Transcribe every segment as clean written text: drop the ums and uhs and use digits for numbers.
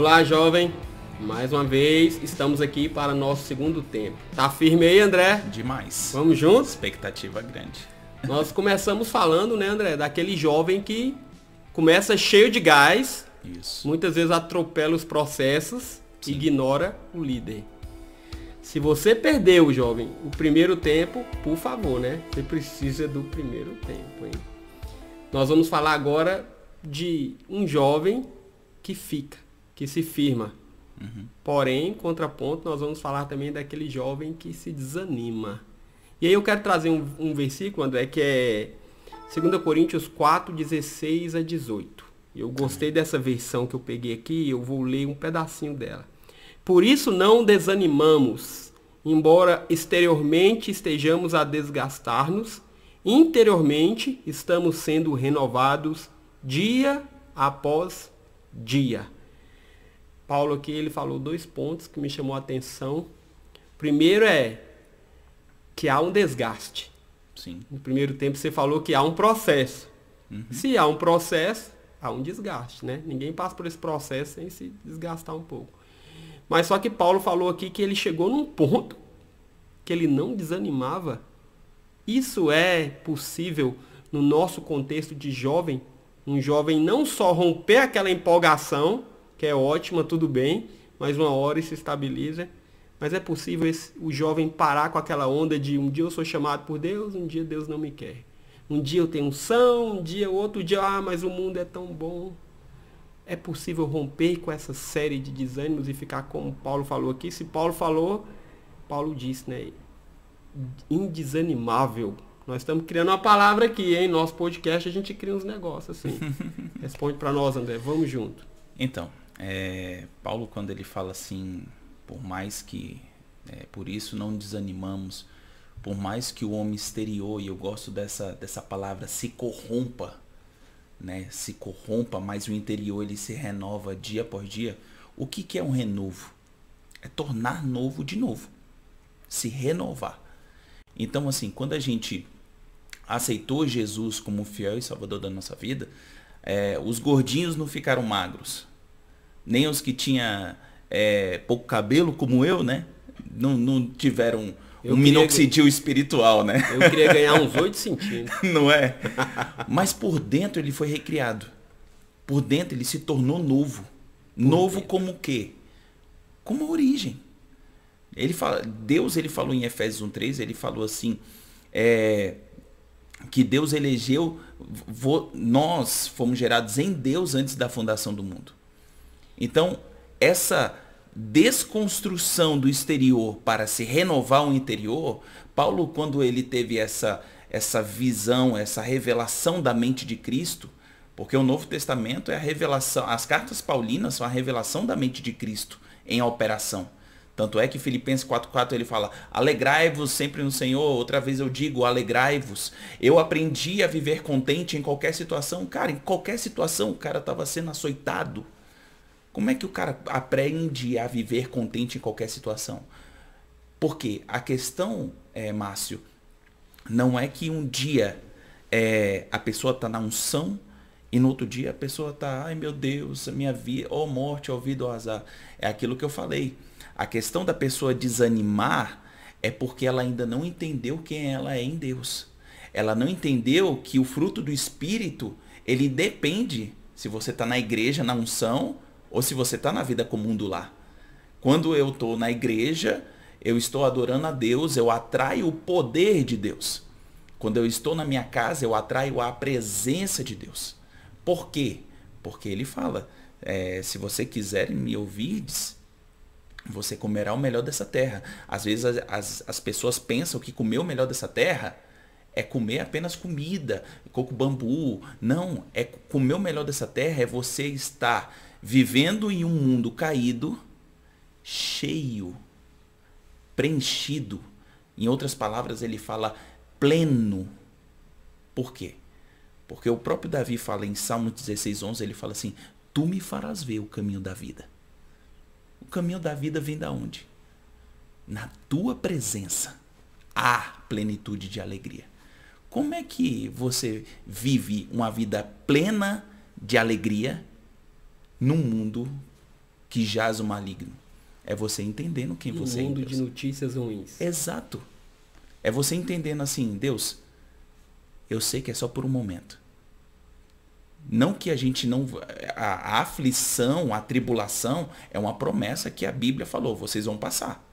Olá, jovem. Mais uma vez, estamos aqui para nosso segundo tempo. Tá firme aí, André? Demais. Vamos juntos? Expectativa grande. Nós começamos falando, né, André, daquele jovem que começa cheio de gás, Isso. muitas vezes atropela os processos, ignora o líder. Se você perdeu, jovem, o primeiro tempo, por favor, né? Você precisa do primeiro tempo, hein? Nós vamos falar agora de um jovem que fica, que se firma. Porém, em contraponto, nós vamos falar também daquele jovem que se desanima. E aí eu quero trazer um versículo, André, que é 2 Coríntios 4, 16 a 18. Eu gostei dessa versão que eu peguei aqui, eu vou ler um pedacinho dela. Por isso não desanimamos, embora exteriormente estejamos a desgastar-nos, interiormente estamos sendo renovados dia após dia. Paulo aqui, ele falou 2 pontos que me chamou a atenção. Primeiro é que há um desgaste. Sim. No primeiro tempo você falou que há um processo. Se há um processo, há um desgaste, né? Ninguém passa por esse processo sem se desgastar um pouco. Mas só que Paulo falou aqui que ele chegou num ponto que ele não desanimava. Isso é possível no nosso contexto de jovem. Um jovem não só romper aquela empolgação, que é ótima, tudo bem, mas uma hora isso se estabiliza. Mas é possível o jovem parar com aquela onda de um dia eu sou chamado por Deus, um dia Deus não me quer. Um dia eu tenho unção, um dia, outro dia, mas o mundo é tão bom. É possível romper com essa série de desânimos e ficar como Paulo falou aqui. Se Paulo falou, Paulo disse, né? Indesanimável. Nós estamos criando uma palavra aqui, hein? Nosso podcast a gente cria uns negócios assim. Responde para nós, André. Vamos junto. Então, Paulo, quando ele fala assim, por mais que, por isso não desanimamos, por mais que o homem exterior, e eu gosto dessa palavra, se corrompa, né? Se corrompa, mas o interior ele se renova dia após dia. O que é um renovo? É tornar novo de novo. Se renovar. Então, assim, quando a gente aceitou Jesus como fiel e salvador da nossa vida, os gordinhos não ficaram magros. Nem os que tinham pouco cabelo, como eu, né? Não tiveram minoxidil espiritual, né? Eu queria ganhar uns 8 centímetros. Não é? Mas por dentro ele foi recriado. Por dentro ele se tornou novo. Novo como o quê? Como a origem. Deus ele falou em Efésios 1:3, ele falou assim, que Deus elegeu, nós fomos gerados em Deus antes da fundação do mundo. Então, essa desconstrução do exterior para se renovar o interior, Paulo, quando ele teve essa visão, essa revelação da mente de Cristo, porque o Novo Testamento é a revelação, as cartas paulinas são a revelação da mente de Cristo em operação. Tanto é que Filipenses 4:4 ele fala, alegrai-vos sempre no Senhor, outra vez eu digo, alegrai-vos. Eu aprendi a viver contente em qualquer situação. Cara, em qualquer situação o cara estava sendo açoitado. Como é que o cara aprende a viver contente em qualquer situação? Porque a questão, Márcio, não é que um dia a pessoa está na unção e no outro dia a pessoa está, ai meu Deus, a minha vida, ó morte, ó vida, ó azar. É aquilo que eu falei. A questão da pessoa desanimar é porque ela ainda não entendeu quem ela é em Deus. Ela não entendeu que o fruto do Espírito, ele depende se você está na igreja, na unção, ou se você está na vida comum do lar. Quando eu estou na igreja, eu estou adorando a Deus, eu atraio o poder de Deus. Quando eu estou na minha casa, eu atraio a presença de Deus. Por quê? Porque ele fala, se você quiser me ouvir, você comerá o melhor dessa terra. Às vezes as pessoas pensam que comer o melhor dessa terra é comer apenas comida, coco bambu. Não, comer o melhor dessa terra é você estar vivendo em um mundo caído, cheio, preenchido. Em outras palavras, ele fala pleno. Por quê? Porque o próprio Davi fala em Salmo 16:11, ele fala assim, tu me farás ver o caminho da vida. O caminho da vida vem da onde? Na tua presença há plenitude de alegria. Como é que você vive uma vida plena de alegria num mundo que jaz o maligno. É você entendendo quem você é. Um mundo de notícias ruins. Exato. É você entendendo assim, Deus, eu sei que é só por um momento. Não que a gente não... A aflição, a tribulação é uma promessa que a Bíblia falou, vocês vão passar.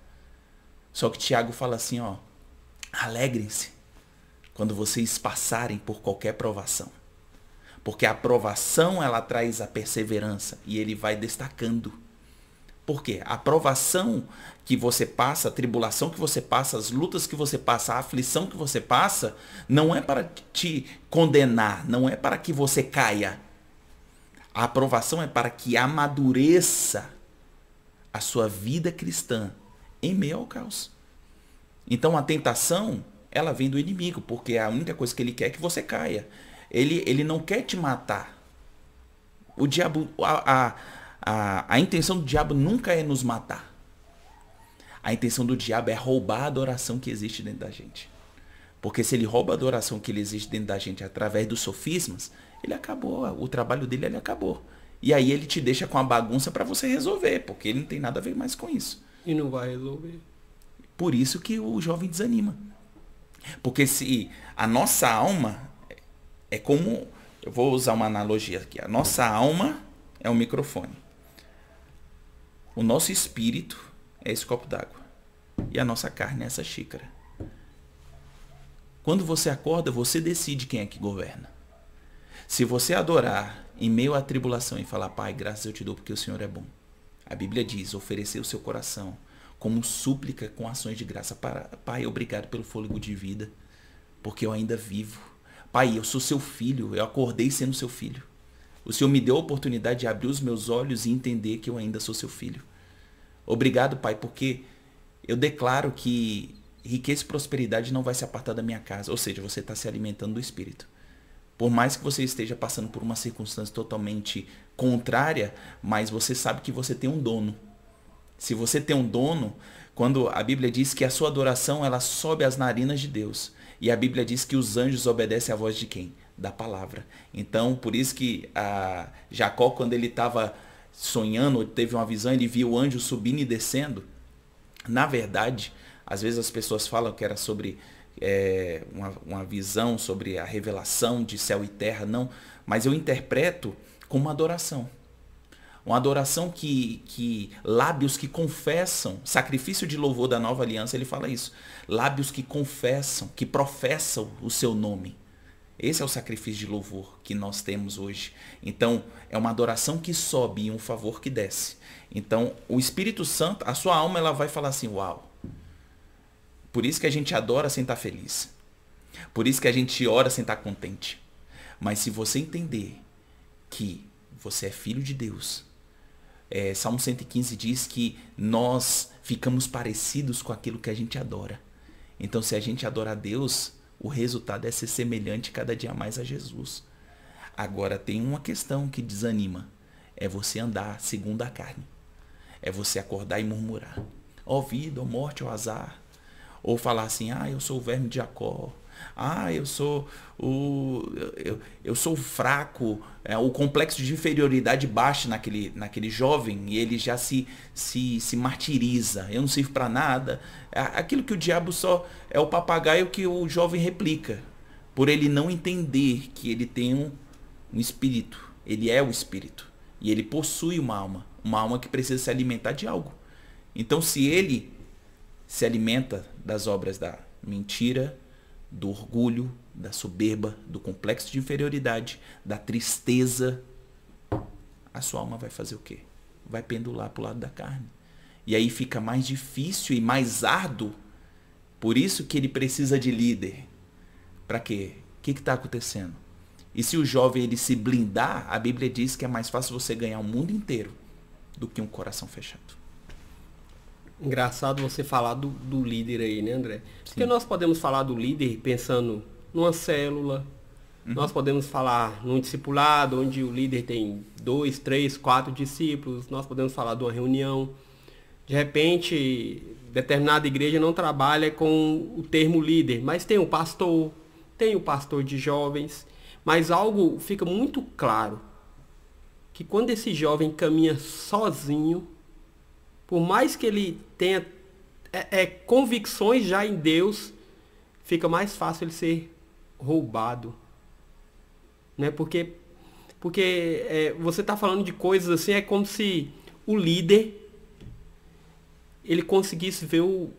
Só que Tiago fala assim, ó, alegrem-se quando vocês passarem por qualquer provação. Porque a provação, ela traz a perseverança e ele vai destacando. Por quê? A provação que você passa, a tribulação que você passa, as lutas que você passa, a aflição que você passa, não é para te condenar, não é para que você caia. A aprovação é para que amadureça a sua vida cristã em meio ao caos. Então a tentação, ela vem do inimigo, porque a única coisa que ele quer é que você caia. Ele não quer te matar. O diabo, a intenção do diabo nunca é nos matar. A intenção do diabo é roubar a adoração que existe dentro da gente. Porque se ele rouba a adoração que ele existe dentro da gente através dos sofismas, ele acabou, o trabalho dele ele acabou. E aí ele te deixa com a bagunça para você resolver, porque ele não tem nada a ver mais com isso. E não vai resolver. Por isso que o jovem desanima. Porque se a nossa alma é como... Eu vou usar uma analogia aqui. A nossa alma é um microfone. O nosso espírito é esse copo d'água. E a nossa carne é essa xícara. Quando você acorda, você decide quem é que governa. Se você adorar em meio à tribulação e falar, Pai, graças eu te dou porque o Senhor é bom. A Bíblia diz, oferecer o seu coração como súplica com ações de graça. Pai, obrigado pelo fôlego de vida, porque eu ainda vivo. Pai, eu sou seu filho, eu acordei sendo seu filho. O Senhor me deu a oportunidade de abrir os meus olhos e entender que eu ainda sou seu filho. Obrigado, Pai, porque eu declaro que riqueza e prosperidade não vai se apartar da minha casa. Ou seja, você está se alimentando do Espírito. Por mais que você esteja passando por uma circunstância totalmente contrária, mas você sabe que você tem um dono. Se você tem um dono, quando a Bíblia diz que a sua adoração ela sobe às narinas de Deus. E a Bíblia diz que os anjos obedecem à voz de quem? Da palavra. Então, por isso que Jacó, quando ele estava sonhando, teve uma visão, ele viu o anjo subindo e descendo. Na verdade, às vezes as pessoas falam que era sobre uma visão, sobre a revelação de céu e terra. Não, mas eu interpreto como uma adoração. Uma adoração que lábios que confessam, sacrifício de louvor da nova aliança, ele fala isso. Lábios que confessam, que professam o seu nome. Esse é o sacrifício de louvor que nós temos hoje. Então, é uma adoração que sobe e um favor que desce. Então, o Espírito Santo, a sua alma, ela vai falar assim, uau. Por isso que a gente adora sem estar feliz. Por isso que a gente ora sem estar contente. Mas se você entender que você é filho de Deus, Salmo 115 diz que nós ficamos parecidos com aquilo que a gente adora. Então, se a gente adora a Deus, o resultado é ser semelhante cada dia mais a Jesus. Agora, tem uma questão que desanima. É você andar segundo a carne. É você acordar e murmurar. Ó vida, ó morte, ó azar. Ou falar assim, eu sou o verme de Jacó. Eu sou o fraco. O complexo de inferioridade baixa naquele jovem e ele já se martiriza. Eu não sirvo para nada. Aquilo que o diabo só é o papagaio que o jovem replica. Por ele não entender que ele tem um espírito. Ele é o espírito. E ele possui uma alma. Uma alma que precisa se alimentar de algo. Então se ele se alimenta das obras da mentira, do orgulho, da soberba, do complexo de inferioridade, da tristeza, a sua alma vai fazer o quê? Vai pendular para o lado da carne. E aí fica mais difícil e mais árduo. Por isso que ele precisa de líder. Para quê? O que está acontecendo? E se o jovem ele se blindar, a Bíblia diz que é mais fácil você ganhar o mundo inteiro do que um coração fechado. Engraçado você falar do líder aí, né, André? Porque nós podemos falar do líder pensando numa célula, nós podemos falar num discipulado, onde o líder tem 2, 3, 4 discípulos, nós podemos falar de uma reunião. De repente, determinada igreja não trabalha com o termo líder, mas tem o pastor de jovens, mas algo fica muito claro, que quando esse jovem caminha sozinho, por mais que ele tenha convicções já em Deus, fica mais fácil ele ser roubado. Né? Porque você está falando de coisas assim, é como se o líder ele conseguisse ver o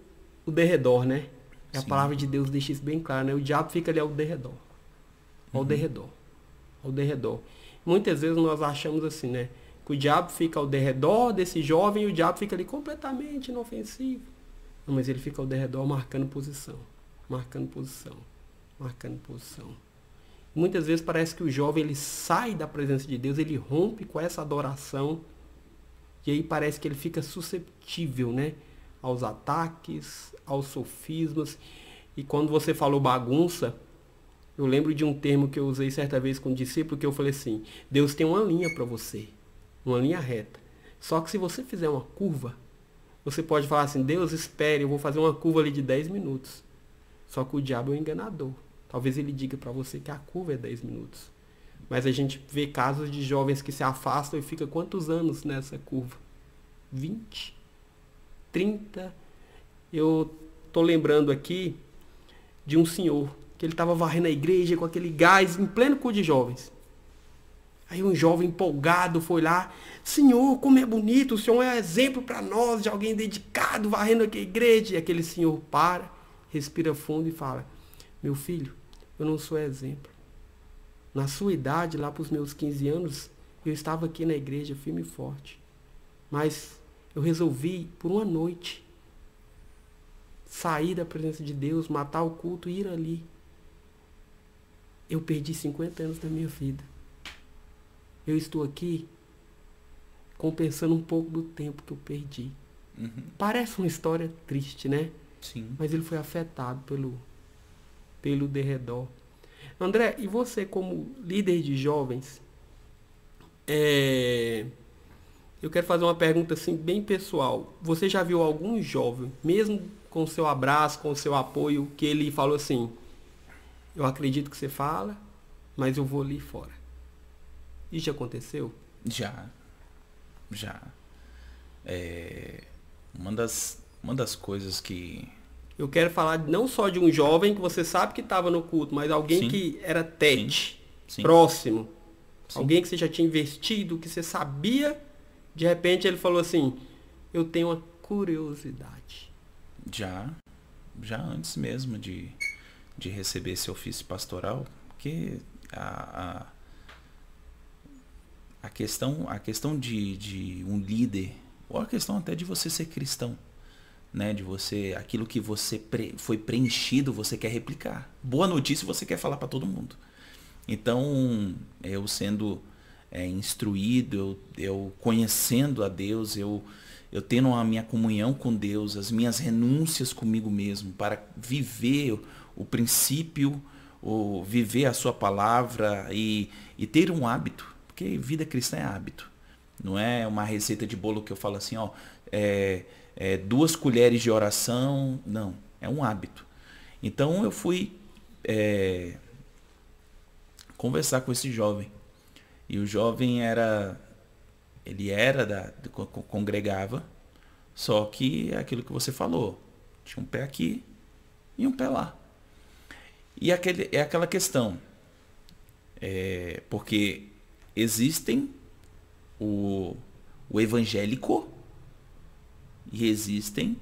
derredor, né? A palavra de Deus deixa isso bem claro, né? O diabo fica ali ao derredor. Ao derredor. Ao derredor. Muitas vezes nós achamos assim, né? Que o diabo fica ao derredor desse jovem e o diabo fica ali completamente inofensivo. Não, mas ele fica ao derredor marcando posição. Marcando posição. Marcando posição. Muitas vezes parece que o jovem ele sai da presença de Deus, ele rompe com essa adoração e aí parece que ele fica susceptível, né? Aos ataques, aos sofismas. E quando você falou bagunça, eu lembro de um termo que eu usei certa vez com um discípulo, que eu falei assim, Deus tem uma linha para você, uma linha reta. Só que se você fizer uma curva, você pode falar assim, Deus, espere, eu vou fazer uma curva ali de 10 minutos. Só que o diabo é um enganador. Talvez ele diga para você que a curva é 10 minutos. Mas a gente vê casos de jovens que se afastam e fica quantos anos nessa curva? 20? 30? Eu tô lembrando aqui de um senhor que ele estava varrendo a igreja com aquele gás em pleno culto de jovens. Aí um jovem empolgado foi lá, Senhor, como é bonito, o Senhor é um exemplo para nós de alguém dedicado varrendo aqui a igreja. E aquele senhor para, respira fundo e fala, meu filho, eu não sou exemplo. Na sua idade, lá para os meus 15 anos, eu estava aqui na igreja firme e forte. Mas eu resolvi, por uma noite, sair da presença de Deus, matar o culto e ir ali. Eu perdi 50 anos da minha vida. Eu estou aqui compensando um pouco do tempo que eu perdi. Uhum. Parece uma história triste, né? Sim. Mas ele foi afetado pelo derredor. André, e você como líder de jovens, eu quero fazer uma pergunta assim bem pessoal. Você já viu algum jovem, mesmo com o seu abraço, com o seu apoio, que ele falou assim, eu acredito que você fala, mas eu vou ali fora? Isso já aconteceu? Já. Uma das coisas que... Eu quero falar não só de um jovem que você sabe que estava no culto, mas alguém Sim. que era tete, Sim. próximo. Sim. Alguém que você já tinha investido, que você sabia, de repente ele falou assim, eu tenho uma curiosidade. Já antes mesmo de receber esse ofício pastoral, porque a questão de um líder, ou a questão até de você ser cristão, né, de você, aquilo que você foi preenchido, você quer replicar. Boa notícia você quer falar para todo mundo. Então, eu sendo instruído, eu conhecendo a Deus, eu tendo a minha comunhão com Deus, as minhas renúncias comigo mesmo, para viver o princípio, viver a sua palavra e ter um hábito, porque vida cristã é hábito. Não é uma receita de bolo que eu falo assim, 2 colheres de oração, não, é um hábito. Então eu fui conversar com esse jovem, e o jovem congregava, só que é aquilo que você falou, tinha um pé aqui e um pé lá. E aquela questão, porque existem o evangélico e existem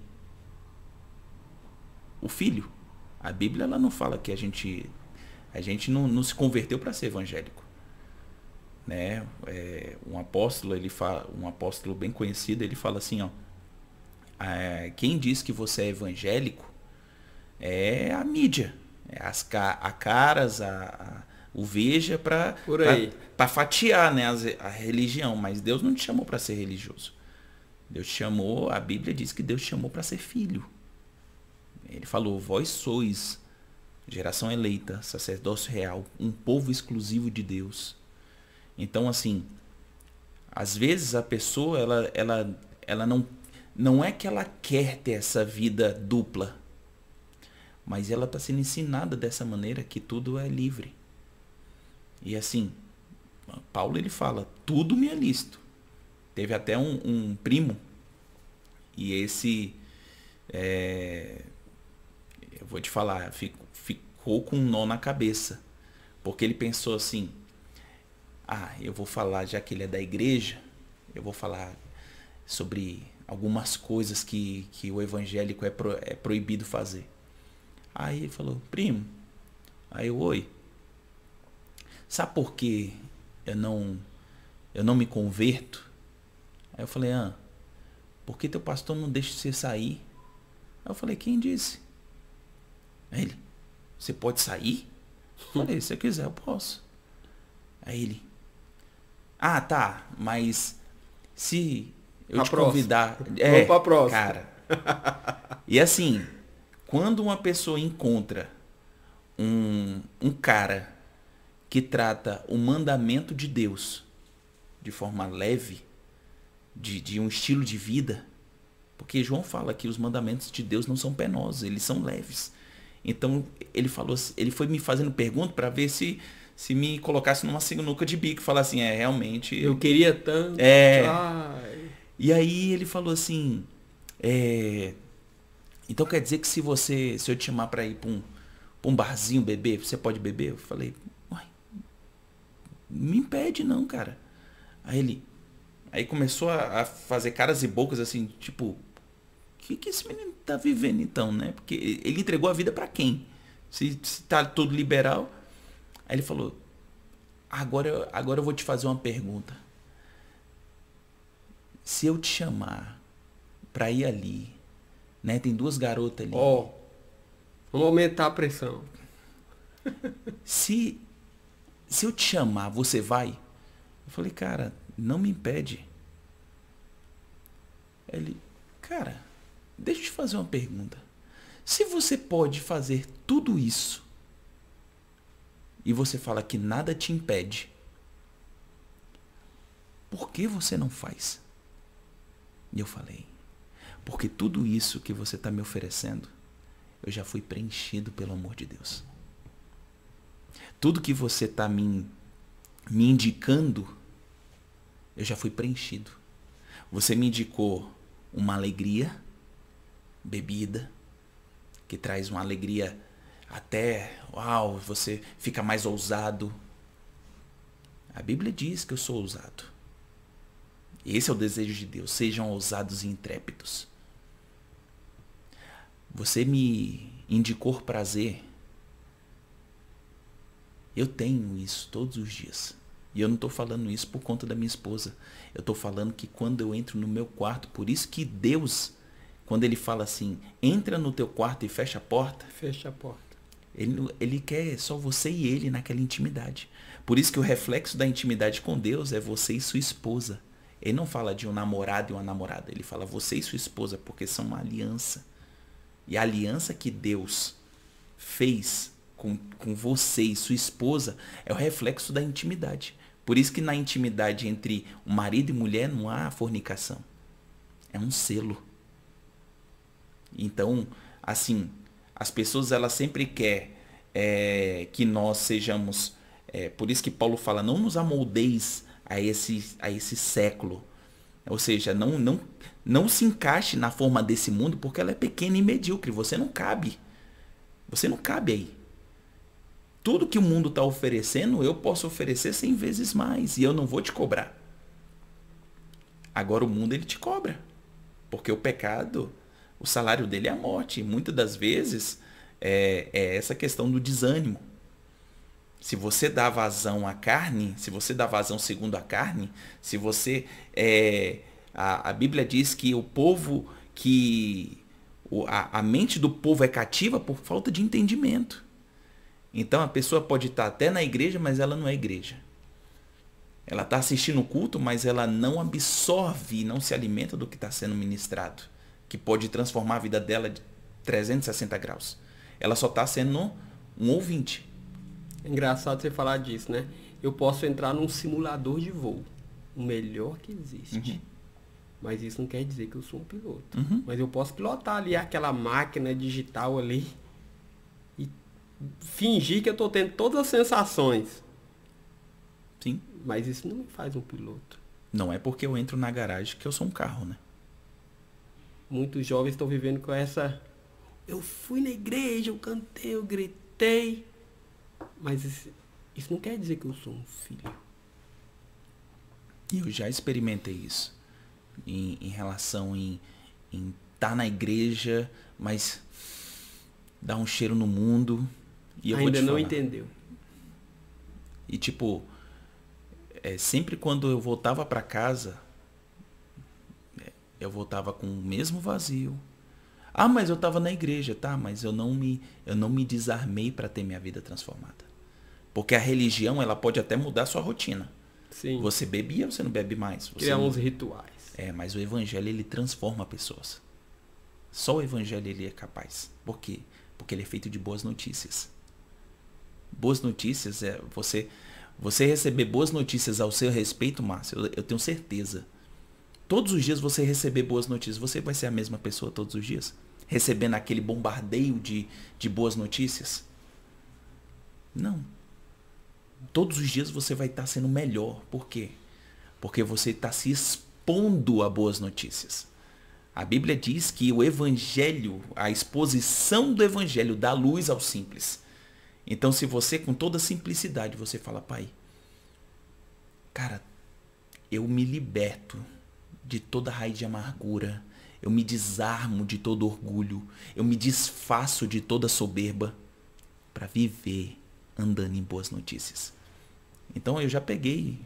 o filho. A Bíblia ela não fala que a gente não se converteu para ser evangélico, né? Um apóstolo bem conhecido, ele fala assim, quem diz que você é evangélico é a mídia, a Caras, o Veja para fatiar, né, a religião, mas Deus não te chamou para ser religioso. Deus te chamou, a Bíblia diz que Deus te chamou para ser filho. Ele falou, vós sois geração eleita, sacerdócio real, um povo exclusivo de Deus. Então, assim, às vezes a pessoa, ela não é que ela quer ter essa vida dupla, mas ela está sendo ensinada dessa maneira que tudo é livre. E assim, Paulo ele fala, tudo me alisto. Teve até um primo, e esse, eu vou te falar, ficou com um nó na cabeça. Porque ele pensou assim, eu vou falar, já que ele é da igreja, eu vou falar sobre algumas coisas que o evangélico é proibido fazer. Aí ele falou, primo, oi, sabe por que eu não me converto? Aí eu falei, por que teu pastor não deixa você sair? Aí eu falei, quem disse? Aí ele, você pode sair? Eu falei, se eu quiser eu posso. Aí ele, tá, mas se eu te convidar... Vamos pra próxima. Cara. E assim, quando uma pessoa encontra um cara que trata o mandamento de Deus de forma leve, de um estilo de vida, porque João fala que os mandamentos de Deus não são penosos, eles são leves. Então ele foi me fazendo pergunta para ver se me colocasse numa sinuca de bico, falar assim, realmente eu queria tanto. E aí ele falou assim, então quer dizer que se eu te chamar para ir para um barzinho beber, você pode beber? Eu falei, uai, não me impede não, cara. Aí começou a fazer caras e bocas assim, tipo, o que esse menino tá vivendo então, né? Porque ele entregou a vida para quem? Se tá todo liberal. Aí ele falou, agora eu vou te fazer uma pergunta. Se eu te chamar pra ir ali, né? Tem duas garotas ali. Vamos aumentar a pressão. Se eu te chamar, você vai? Eu falei, cara, não me impede. Ele, cara, deixa eu te fazer uma pergunta. Se você pode fazer tudo isso e você fala que nada te impede, por que você não faz? E eu falei, porque tudo isso que você está me oferecendo, eu já fui preenchido pelo amor de Deus. Tudo que você está me indicando, eu já fui preenchido. Você me indicou uma alegria, bebida, que traz uma alegria até, você fica mais ousado. A Bíblia diz que eu sou ousado. Esse é o desejo de Deus, sejam ousados e intrépidos. Você me indicou prazer. Eu tenho isso todos os dias. E eu não estou falando isso por conta da minha esposa. Eu estou falando que quando eu entro no meu quarto, por isso que Deus, quando ele fala assim, entra no teu quarto e fecha a porta. Fecha a porta. Ele quer só você e ele naquela intimidade. Por isso que o reflexo da intimidade com Deus é você e sua esposa. Ele não fala de um namorado e uma namorada. Ele fala você e sua esposa, porque são uma aliança. E a aliança que Deus fez com você e sua esposa é o reflexo da intimidade. Por isso que na intimidade entre o marido e mulher não há fornicação. É um selo. Então, assim, as pessoas elas sempre querem que nós sejamos... por isso que Paulo fala, não nos amoldeis a esse século. Ou seja, não se encaixe na forma desse mundo, porque ela é pequena e medíocre. Você não cabe. Você não cabe aí. Tudo que o mundo está oferecendo, eu posso oferecer 100 vezes mais. E eu não vou te cobrar. Agora o mundo ele te cobra. Porque o pecado, o salário dele é a morte. E muitas das vezes é essa questão do desânimo. Se você dá vazão à carne, se você dá vazão segundo a carne, se você... a Bíblia diz que o povo, a mente do povo é cativa por falta de entendimento. Então a pessoa pode estar até na igreja, mas ela não é igreja. Ela está assistindo o culto, mas ela não absorve, não se alimenta do que está sendo ministrado, que pode transformar a vida dela de 360 graus. Ela só está sendo um ouvinte. É engraçado você falar disso, né? Eu posso entrar num simulador de voo, o melhor que existe. Uhum. Mas isso não quer dizer que eu sou um piloto. Uhum. Mas eu posso pilotar ali aquela máquina digital ali e fingir que eu estou tendo todas as sensações. Sim. Mas isso não me faz um piloto. Não é porque eu entro na garagem que eu sou um carro, né? Muitos jovens estão vivendo com essa... Eu fui na igreja, eu cantei, eu gritei. Mas isso não quer dizer que eu sou um filho. E eu já experimentei isso. Em relação em estar na igreja, mas dar um cheiro no mundo. E eu Ainda vou te não falar. entendeu. E tipo, sempre quando eu voltava para casa, eu voltava com o mesmo vazio. Ah, mas eu estava na igreja, tá? Mas eu não me desarmei para ter minha vida transformada. Porque a religião, ela pode até mudar a sua rotina. Sim. Você bebia, você não bebe mais. Criar uns rituais. Mas o evangelho, ele transforma pessoas. Só o evangelho, ele é capaz. Por quê? Porque ele é feito de boas notícias. Boas notícias é você receber boas notícias ao seu respeito, Márcio, eu tenho certeza. Todos os dias você receber boas notícias, você vai ser a mesma pessoa todos os dias? Recebendo aquele bombardeio de boas notícias? Não. Todos os dias você vai estar sendo melhor. Por quê? Porque você está se expondo a boas notícias. A Bíblia diz que o evangelho, a exposição do evangelho dá luz ao simples. Então, se você, com toda simplicidade, você fala, pai, cara, eu me liberto de toda raiz de amargura, eu me desarmo de todo orgulho, eu me desfaço de toda soberba para viver andando em boas notícias. Então, eu já peguei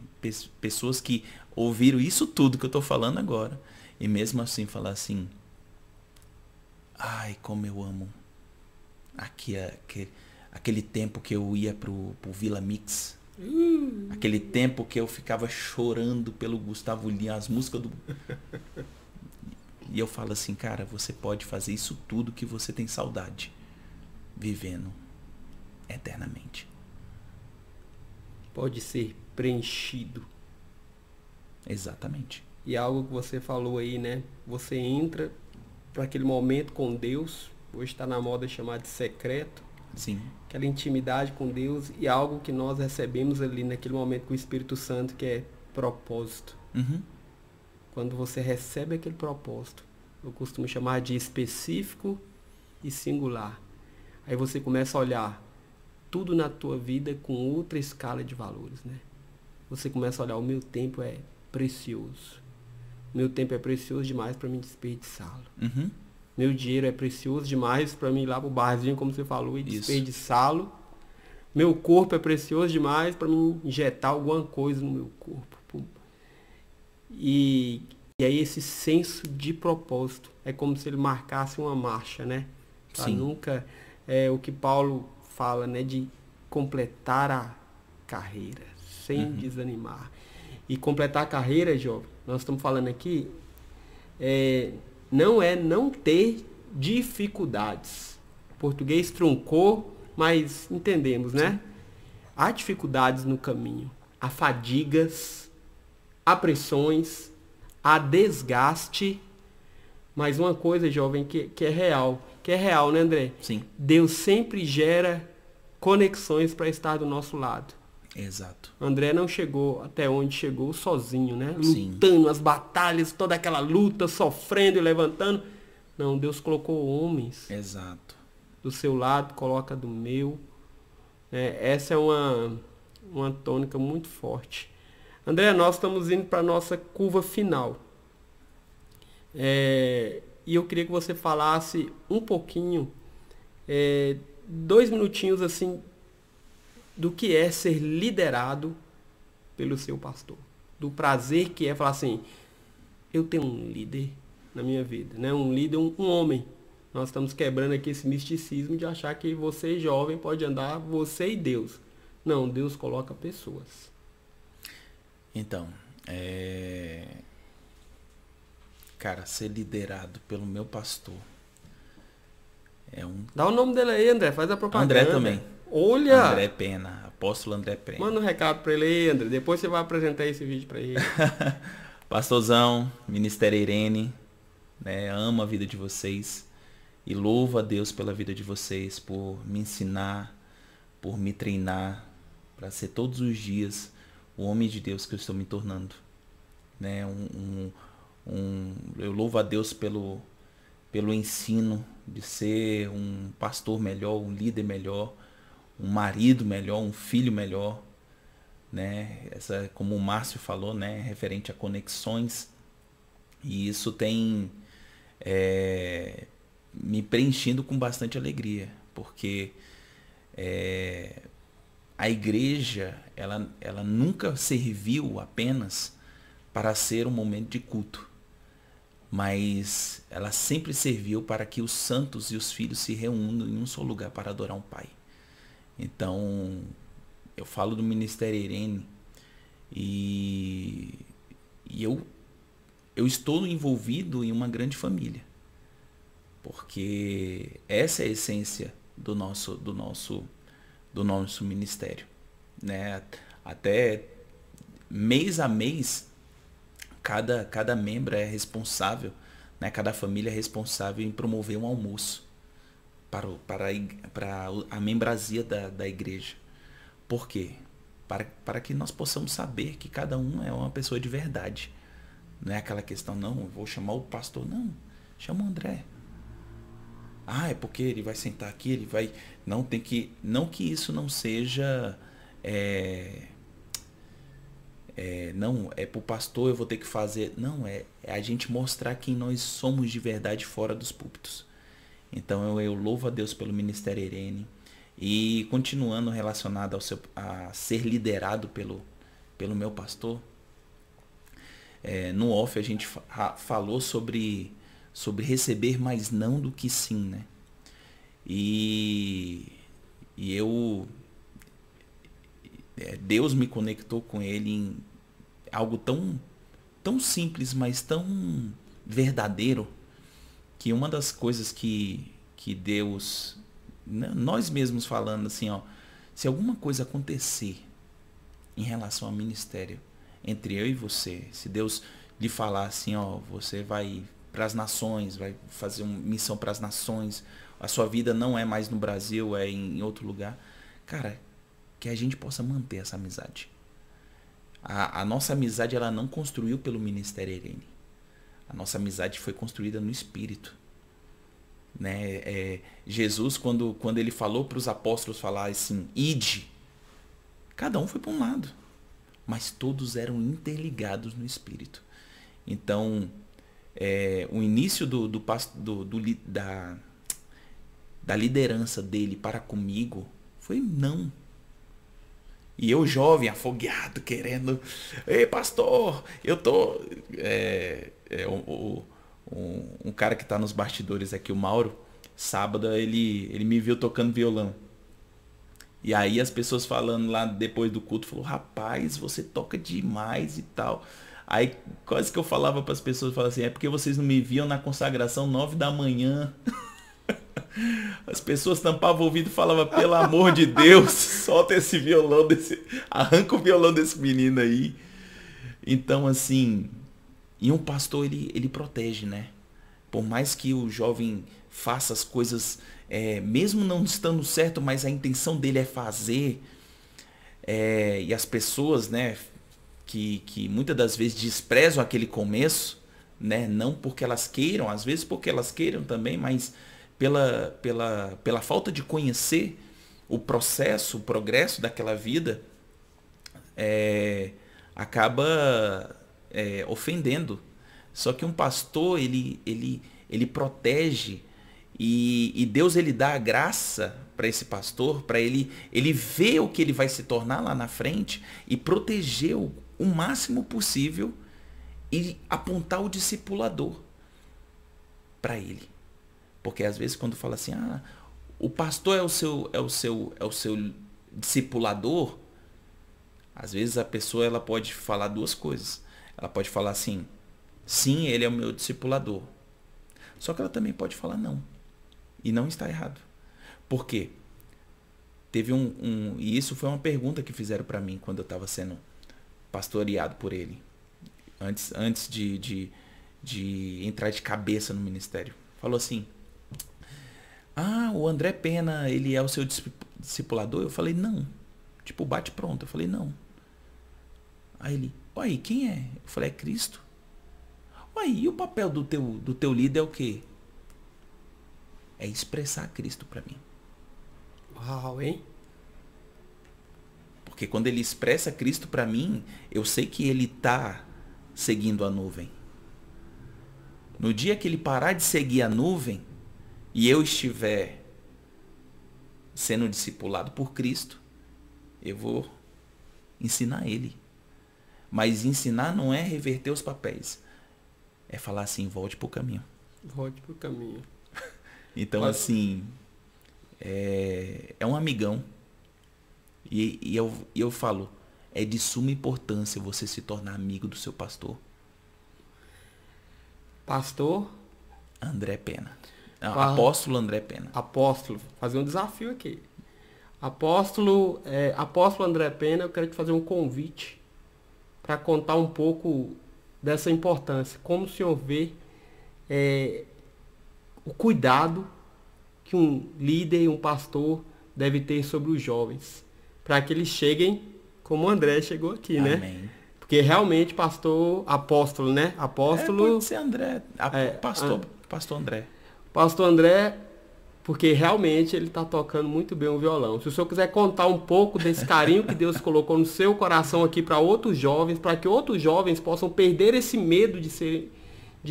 pessoas que ouviram isso tudo que eu estou falando agora e mesmo assim falar assim, ai, como eu amo aquele tempo que eu ia pro Vila Mix. Aquele tempo que eu ficava chorando pelo Gustavo Lima, as músicas do... E eu falo assim, cara, você pode fazer isso tudo que você tem saudade, vivendo eternamente. Pode ser preenchido. Exatamente. E algo que você falou aí, né? Você entra para aquele momento com Deus, hoje está na moda chamar de secreto. Sim. Aquela intimidade com Deus e algo que nós recebemos ali naquele momento com o Espírito Santo, que é propósito. Uhum. Quando você recebe aquele propósito, eu costumo chamar de específico e singular. Aí você começa a olhar tudo na tua vida com outra escala de valores, né? Você começa a olhar, o meu tempo é precioso. O meu tempo é precioso demais para mim desperdiçá-lo. Uhum. Meu dinheiro é precioso demais para mim ir lá pro barzinho, como você falou, e desperdiçá-lo. Meu corpo é precioso demais para mim injetar alguma coisa no meu corpo. E aí esse senso de propósito é como se ele marcasse uma marcha, né? Pra Sim. nunca, o que Paulo fala, né? De completar a carreira, sem desanimar. E completar a carreira, jovem, nós estamos falando aqui, não é não ter dificuldades. O português truncou, mas entendemos, né? Sim. Há dificuldades no caminho, há fadigas, há pressões, há desgaste, mas uma coisa, jovem, que é real, né, André? Sim. Deus sempre gera conexões para estar do nosso lado. Exato. André não chegou até onde chegou sozinho, né? Sim. Lutando as batalhas, toda aquela luta, sofrendo e levantando. Não, Deus colocou homens. Exato. Do seu lado, coloca do meu. Essa é uma tônica muito forte. André, nós estamos indo para a nossa curva final. E eu queria que você falasse um pouquinho, 2 minutinhos assim, do que é ser liderado pelo seu pastor. Do prazer que é falar assim, eu tenho um líder na minha vida, né? Um líder, um homem. Nós estamos quebrando aqui esse misticismo de achar que você, jovem, pode andar, você e Deus. Não, Deus coloca pessoas. Então, cara, ser liderado pelo meu pastor é um... Dá o nome dele aí, André, faz a propaganda. André também. Olha! André Pena, apóstolo André Pena. Manda um recado pra ele aí, André. Depois você vai apresentar esse vídeo pra ele. Pastorzão, Ministério Irene, né, amo a vida de vocês e louvo a Deus pela vida de vocês, por me ensinar, por me treinar, para ser todos os dias o homem de Deus que eu estou me tornando, né? Eu louvo a Deus pelo ensino de ser um pastor melhor, um líder melhor, um marido melhor, um filho melhor, né? Como o Márcio falou, né? Referente a conexões. E isso tem me preenchendo com bastante alegria, porque a igreja ela nunca serviu apenas para ser um momento de culto, mas ela sempre serviu para que os santos e os filhos se reúnam em um só lugar para adorar um Pai. Então, eu falo do Ministério Irene e eu estou envolvido em uma grande família, porque essa é a essência do nosso ministério, né? Até mês a mês, cada membro é responsável, né? Cada família é responsável em promover um almoço para a membrazia da igreja. Por quê? Para que nós possamos saber que cada um é uma pessoa de verdade. Não é aquela questão, não, eu vou chamar o pastor. Não, chama o André. É porque ele vai sentar aqui, ele vai... Não que isso não seja... não, é pro pastor, eu vou ter que fazer... Não, é a gente mostrar quem nós somos de verdade fora dos púlpitos. Então eu louvo a Deus pelo Ministério Irene. E continuando relacionado a ser liderado pelo meu pastor, no off a gente falou sobre receber mais não do que sim, né? E Deus me conectou com ele em algo tão simples, mas tão verdadeiro, que uma das coisas que Deus, nós mesmos falando assim, se alguma coisa acontecer em relação ao ministério entre eu e você, se Deus lhe falar assim, você vai para as nações, vai fazer uma missão para as nações, a sua vida não é mais no Brasil, é em outro lugar, cara, que a gente possa manter essa amizade. A nossa amizade, ela não construiu pelo Ministério Irene. A nossa amizade foi construída no Espírito, né? Jesus, quando ele falou para os apóstolos falar assim, ide, cada um foi para um lado, mas todos eram interligados no Espírito. Então, o início da liderança dele para comigo foi não. E eu jovem, afogueado, querendo... Ei, pastor, eu tô... Um cara que tá nos bastidores aqui, o Mauro, sábado ele me viu tocando violão. E aí as pessoas falando lá depois do culto, falou, rapaz, você toca demais e tal. Aí quase que eu falava para as pessoas, falava assim, é porque vocês não me viam na consagração 9 da manhã. As pessoas tampavam o ouvido e falavam, pelo amor de Deus, solta esse violão, arranca o violão desse menino aí. Então, assim, e um pastor, ele protege, né? Por mais que o jovem faça as coisas, mesmo não estando certo, mas a intenção dele é fazer, e as pessoas, né, que muitas das vezes desprezam aquele começo, né? Não porque elas queiram, às vezes porque elas queiram também, mas pela falta de conhecer o processo, o progresso daquela vida, acaba ofendendo. Só que um pastor, ele protege, e Deus ele dá a graça para esse pastor, para ele ver o que ele vai se tornar lá na frente e proteger o máximo possível e apontar o discipulador para ele. Porque às vezes quando fala assim, o pastor é o seu discipulador, às vezes a pessoa ela pode falar duas coisas. Ela pode falar assim, sim, ele é o meu discipulador. Só que ela também pode falar não. E não está errado. Por quê? Teve e isso foi uma pergunta que fizeram para mim quando eu estava sendo pastoreado por ele. Antes de entrar de cabeça no ministério. Falou assim, o André Pena, ele é o seu discipulador? Eu falei, não. Tipo, bate pronto. Eu falei, não. Aí ele, uai, quem é? Eu falei, é Cristo. Uai, e o papel do teu líder é o quê? É expressar Cristo para mim. Uau, hein? Porque quando ele expressa Cristo para mim, eu sei que ele tá seguindo a nuvem. No dia que ele parar de seguir a nuvem e eu estiver sendo discipulado por Cristo, eu vou ensinar ele. Mas ensinar não é reverter os papéis. É falar assim, volte pro caminho. Volte pro caminho. Então, assim, é um amigão. E eu falo, é de suma importância você se tornar amigo do seu pastor. Pastor? André Pena. Não, apóstolo André Pena. Apóstolo. Fazer um desafio aqui. Apóstolo André Pena, eu quero te fazer um convite para contar um pouco dessa importância. Como o senhor vê o cuidado que um líder, um pastor deve ter sobre os jovens, para que eles cheguem como o André chegou aqui, Amém. né? Porque realmente apóstolo, né? Apóstolo... Pode ser André, pastor André. Pastor André, porque realmente ele está tocando muito bem o violão. Se o senhor quiser contar um pouco desse carinho que Deus colocou no seu coração aqui para outros jovens, para que outros jovens possam perder esse medo de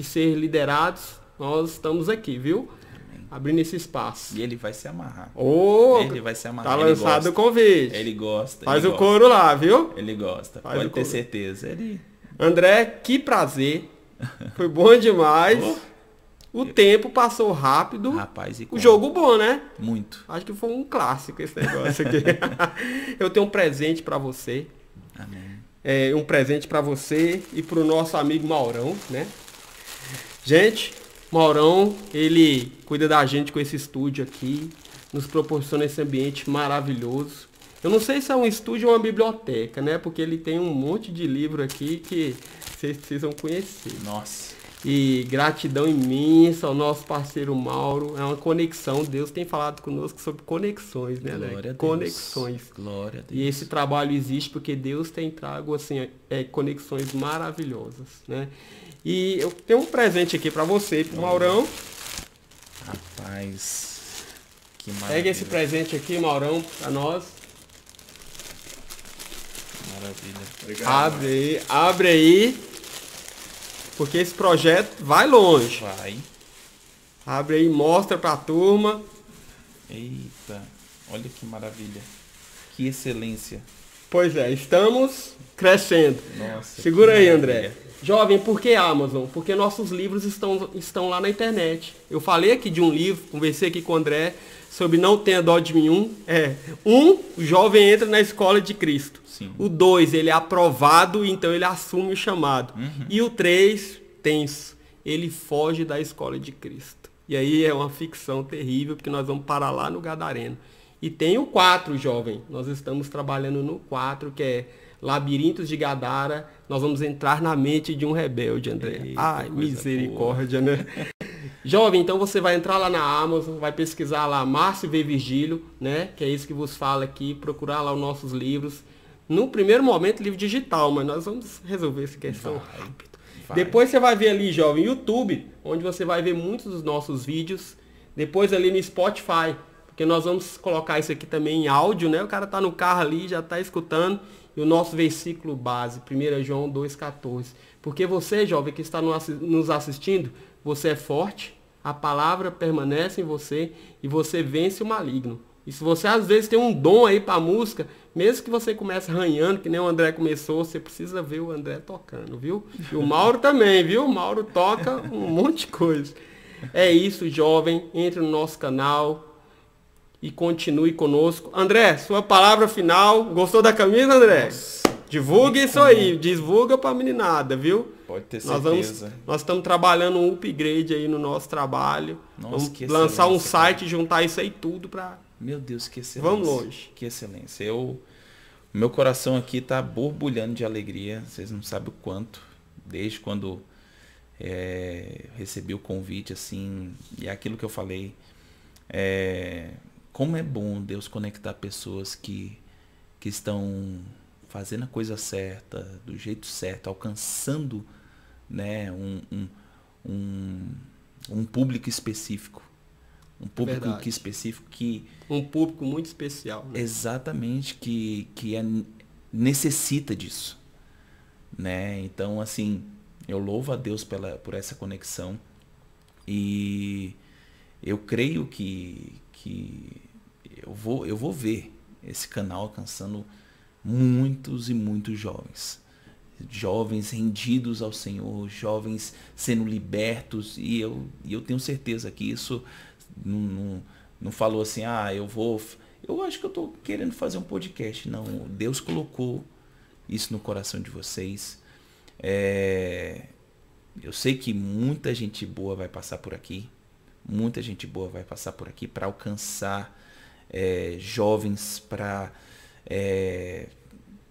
ser liderados, nós estamos aqui, viu? Abrindo esse espaço. E ele vai se amarrar. Ele vai se amarrar. Tá lançado o convite. Ele gosta. Faz o coro lá, viu? Ele gosta. Faz Pode ter certeza. André, que prazer. Foi bom demais. O tempo passou rápido. Rapaz, o jogo bom, né? Muito. Acho que foi um clássico esse negócio aqui. Eu tenho um presente para você. Amém. Um presente para você e para o nosso amigo Maurão, né? Gente, Maurão, ele cuida da gente com esse estúdio aqui, nos proporciona esse ambiente maravilhoso. Eu não sei se é um estúdio ou uma biblioteca, né? Porque ele tem um monte de livro aqui que vocês precisam conhecer. Nossa. E gratidão imensa ao nosso parceiro Mauro. É uma conexão. Deus tem falado conosco sobre conexões, né? Glória a Deus. Conexões. Glória a Deus. E esse trabalho existe porque Deus tem trago assim, conexões maravilhosas, né? E eu tenho um presente aqui para você, pro Maurão. Rapaz, que maravilha. Pega esse presente aqui, Maurão, para nós. Maravilha. Obrigado. Abre aí. Porque esse projeto vai longe. Vai. Abre aí, mostra pra turma. Eita, olha que maravilha. Que excelência. Pois é, estamos crescendo. Nossa. Segura aí, André. Jovem, por que Amazon? Porque nossos livros estão lá na internet. Eu falei aqui de um livro, conversei aqui com o André, sobre Não Tenha Dó de Mim. O jovem entra na escola de Cristo. Sim. O 2, ele é aprovado, então ele assume o chamado. E o 3, tenso. Ele foge da escola de Cristo. E aí é uma ficção terrível, porque nós vamos parar lá no Gadareno. E tem o 4, jovem. Nós estamos trabalhando no 4, que é Labirintos de Gadara. Nós vamos entrar na mente de um rebelde, André. Eita, ai, misericórdia, né? Jovem, então você vai entrar lá na Amazon, vai pesquisar lá Márcio V. Virgílio, né? Que é isso que vos fala aqui. Procurar lá os nossos livros. No primeiro momento, livro digital, mas nós vamos resolver essa questão rápido. Depois você vai ver ali, jovem, YouTube, onde você vai ver muitos dos nossos vídeos. Depois ali no Spotify, porque nós vamos colocar isso aqui também em áudio, né? O cara tá no carro ali, já tá escutando. E o nosso versículo base, 1 João 2,14. Porque você, jovem, que está nos assistindo, você é forte, a palavra permanece em você e você vence o maligno. E se você às vezes tem um dom aí para música, mesmo que você comece arranhando, que nem o André começou, você precisa ver o André tocando, viu? E o Mauro também, viu? O Mauro toca um monte de coisa. É isso, jovem. Entre no nosso canal e continue conosco. André, sua palavra final. Gostou da camisa, André? Nossa, divulga isso aí. Divulga pra meninada, viu? Pode ter certeza. Nós estamos trabalhando um upgrade aí no nosso trabalho. Nossa, vamos lançar um site, juntar isso aí tudo pra... Meu Deus, que excelência. Vamos longe. Que excelência. Meu coração aqui tá borbulhando de alegria. Vocês não sabem o quanto. Desde quando recebi o convite, assim, e é aquilo que eu falei. Como é bom Deus conectar pessoas que estão fazendo a coisa certa, do jeito certo, alcançando, né, um público específico. Um público específico que... Um público muito especial. Né? Exatamente, que necessita disso. Né? Então, assim, eu louvo a Deus por essa conexão. E eu creio que eu vou ver esse canal alcançando muitos e muitos jovens. Jovens rendidos ao Senhor, jovens sendo libertos. E eu tenho certeza que isso não falou assim, eu acho que eu estou querendo fazer um podcast. Não, Deus colocou isso no coração de vocês. Eu sei que muita gente boa vai passar por aqui. Muita gente boa vai passar por aqui para alcançar jovens,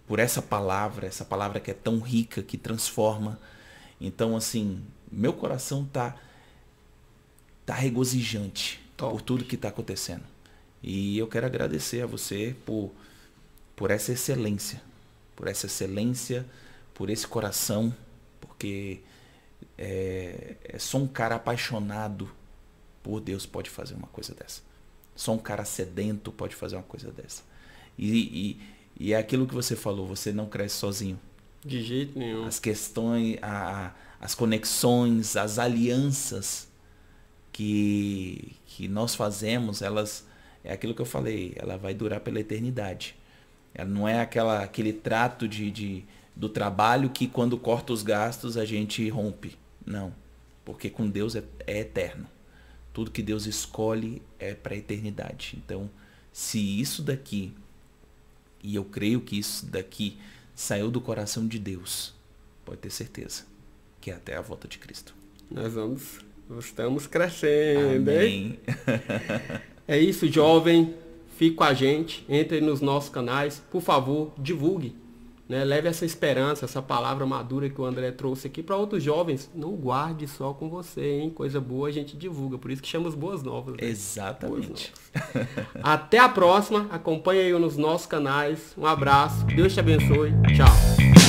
por essa palavra que é tão rica, que transforma. Então, assim, meu coração tá regozijante por tudo que está acontecendo. E eu quero agradecer a você por essa excelência. Por esse coração, porque só um cara apaixonado por Deus pode fazer uma coisa dessa. Só um cara sedento pode fazer uma coisa dessa. E é aquilo que você falou, você não cresce sozinho. De jeito nenhum. As questões, as conexões, as alianças que nós fazemos, elas, é aquilo que eu falei, ela vai durar pela eternidade. Ela não é aquele trato do trabalho que quando corta os gastos a gente rompe. Não. Porque com Deus é eterno. Tudo que Deus escolhe é para a eternidade. Então, se isso daqui, e eu creio que isso daqui saiu do coração de Deus, pode ter certeza que é até a volta de Cristo. Nós estamos crescendo, Amém. hein? É isso, jovem. Fique com a gente, entre nos nossos canais, por favor, divulgue, né? Leve essa esperança, essa palavra madura que o André trouxe aqui para outros jovens. Não guarde só com você, hein? Coisa boa a gente divulga, por isso que chamamos Boas Novas. Né? Exatamente. Boas Novas. Até a próxima, acompanhe aí nos nossos canais. Um abraço, Deus te abençoe, tchau.